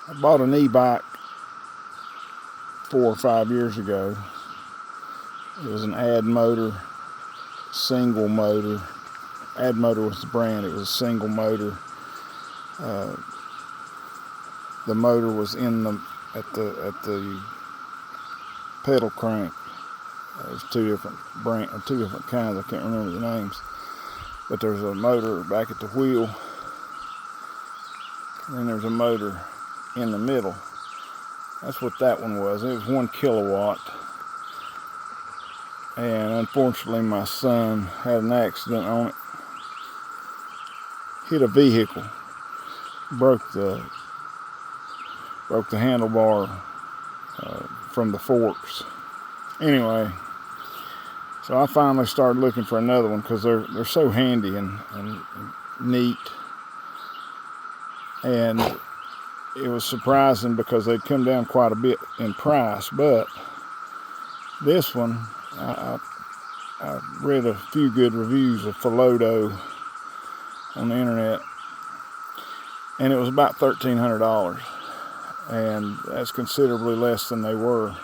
I bought an Ebike 4 or 5 years ago. It was an Ad Motor, single motor. Ad Motor was the brand. It was a single motor. The motor was in the at the pedal crank. There's two different kinds. I can't remember the names. But there's a motor back at the wheel, and then there's a motor in the middle. That's what that one was. It was 1 kilowatt. And unfortunately, my son had an accident on it. Hit a vehicle, broke the handlebar from the forks. Anyway, so I finally started looking for another one because they're so handy and neat. And it was surprising because they'd come down quite a bit in price. But this one, I read a few good reviews of Philodo on the internet, and it was about $1,300, and that's considerably less than they were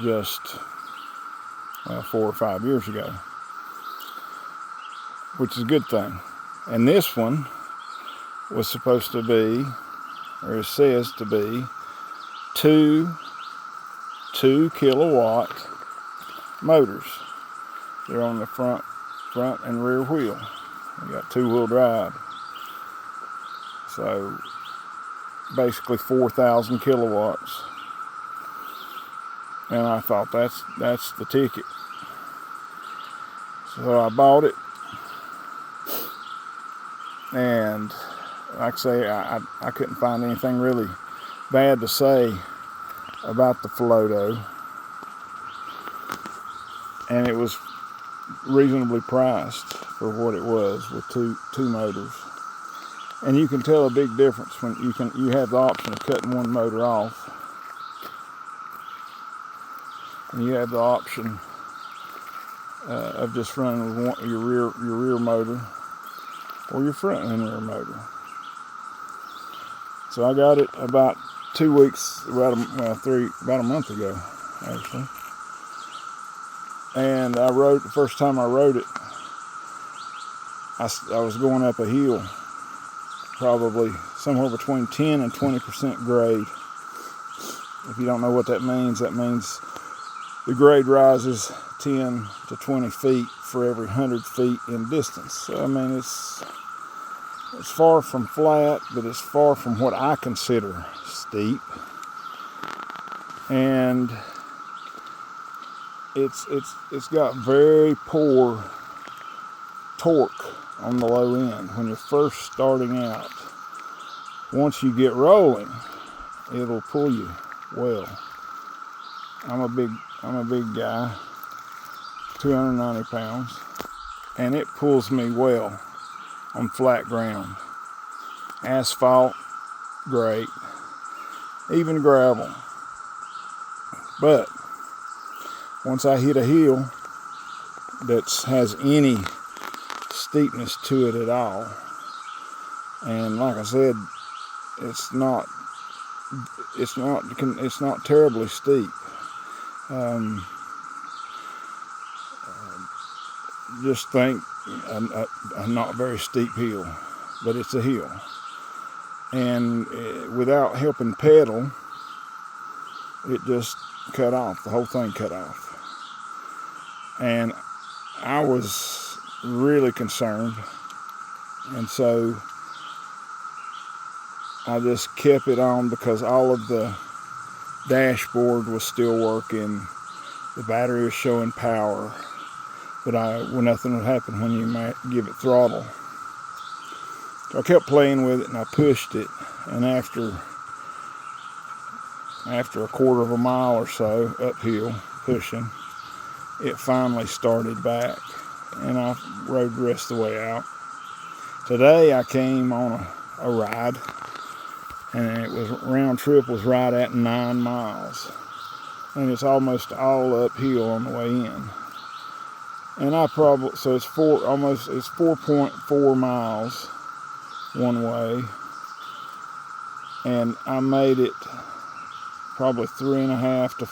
just 4 or 5 years ago, which is a good thing. And this one was supposed to be, or it says to be, two 2-kilowatt motors. They're on the front and rear wheel. We got 2-wheel drive. So basically 4,000 kilowatts. And I thought that's the ticket. So I bought it. And like I say, I couldn't find anything really bad to say about the Philodo. And it was reasonably priced for what it was with two motors. And you can tell a big difference when you have the option of cutting one motor off, and you have the option of just running with your rear motor or your front and rear motor. So I got it about 2 weeks, about a month ago, actually. And the first time I rode it, I was going up a hill, probably somewhere between 10 and 20% grade. If you don't know what that means the grade rises 10 to 20 feet for every 100 feet in distance. So, I mean, it's far from flat, but it's far from what I consider steep. And it's got very poor torque on the low end when you're first starting out. Once you get rolling, it'll pull you well. I'm a big guy, 290 pounds, and it pulls me well on flat ground. Asphalt, great. Even gravel. But once I hit a hill that has any steepness to it at all, and like I said, it's not terribly steep. Just think a not very steep hill, but it's a hill, and without helping pedal, it just cut off. The whole thing cut off. And I was really concerned, and so I just kept it on because all of the dashboard was still working, the battery was showing power, but nothing would happen when you might give it throttle. So I kept playing with it and I pushed it, and after a quarter of a mile or so uphill pushing, it finally started back, and I rode the rest of the way out. Today I came on a ride, and round trip was right at 9 miles, and it's almost all uphill on the way in. And so it's 4.4 miles one way, and I made it probably 3.5 to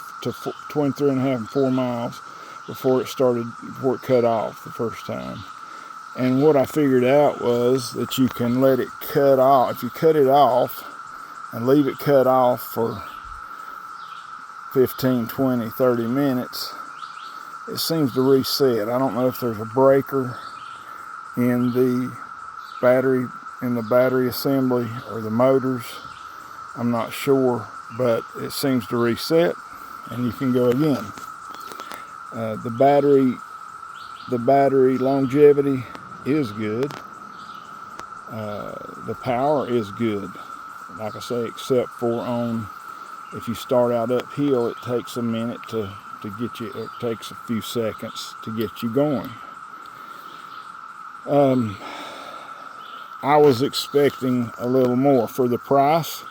between 3.5 and 4 miles before it cut off the first time. And what I figured out was that you can let it cut off. If you cut it off and leave it cut off for 15, 20, 30 minutes, it seems to reset. I don't know if there's a breaker in the battery assembly or the motors. I'm not sure, but it seems to reset and you can go again. The battery longevity is good. The power is good, like I say, except for if you start out uphill, it takes a minute to get you, it takes a few seconds to get you going. I was expecting a little more for the price.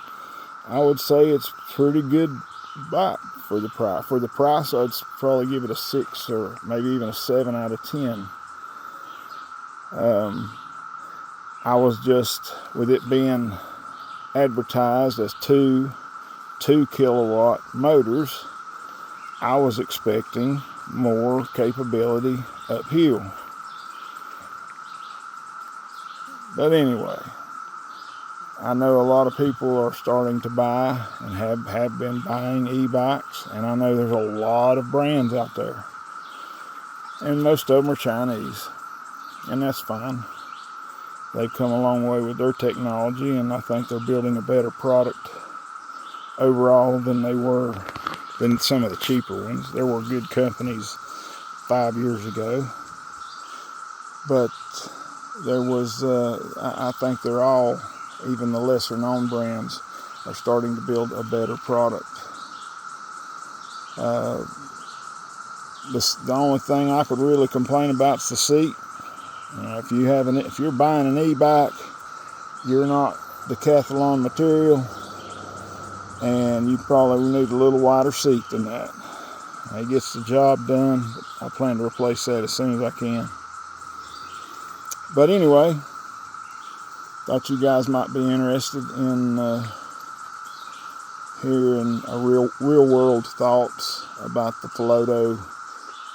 I would say it's pretty good bike for the price. For the price, I'd probably give it a 6 or maybe even a 7 out of 10. I was just, with it being advertised as two kilowatt motors, I was expecting more capability uphill. But anyway, I know a lot of people are starting to buy and have been buying e-bikes, and I know there's a lot of brands out there, and most of them are Chinese, and that's fine. They've come a long way with their technology, and I think they're building a better product overall than some of the cheaper ones. There were good companies 5 years ago, but there was, I think they're all, even the lesser known brands, are starting to build a better product. The only thing I could really complain about is the seat. If you're buying an e-bike, you're not Decathlon material, and you probably need a little wider seat than that. It gets the job done. I plan to replace that as soon as I can. But anyway, thought you guys might be interested in hearing a real world thoughts about the Philodo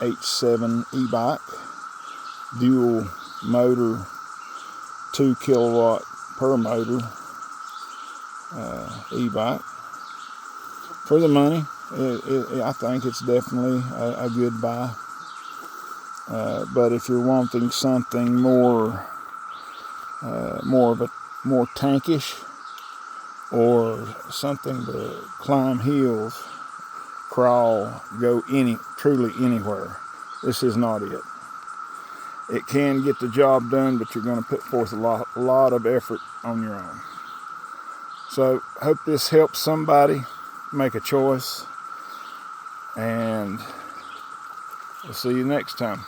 H7 e-bike, dual motor, 2 kilowatt per motor e-bike. For the money, I think it's definitely a good buy. But if you're wanting something more tankish, or something to climb hills, crawl, go truly anywhere, this is not it. It can get the job done, but you're going to put forth a lot of effort on your own. So, hope this helps somebody make a choice, and we'll see you next time.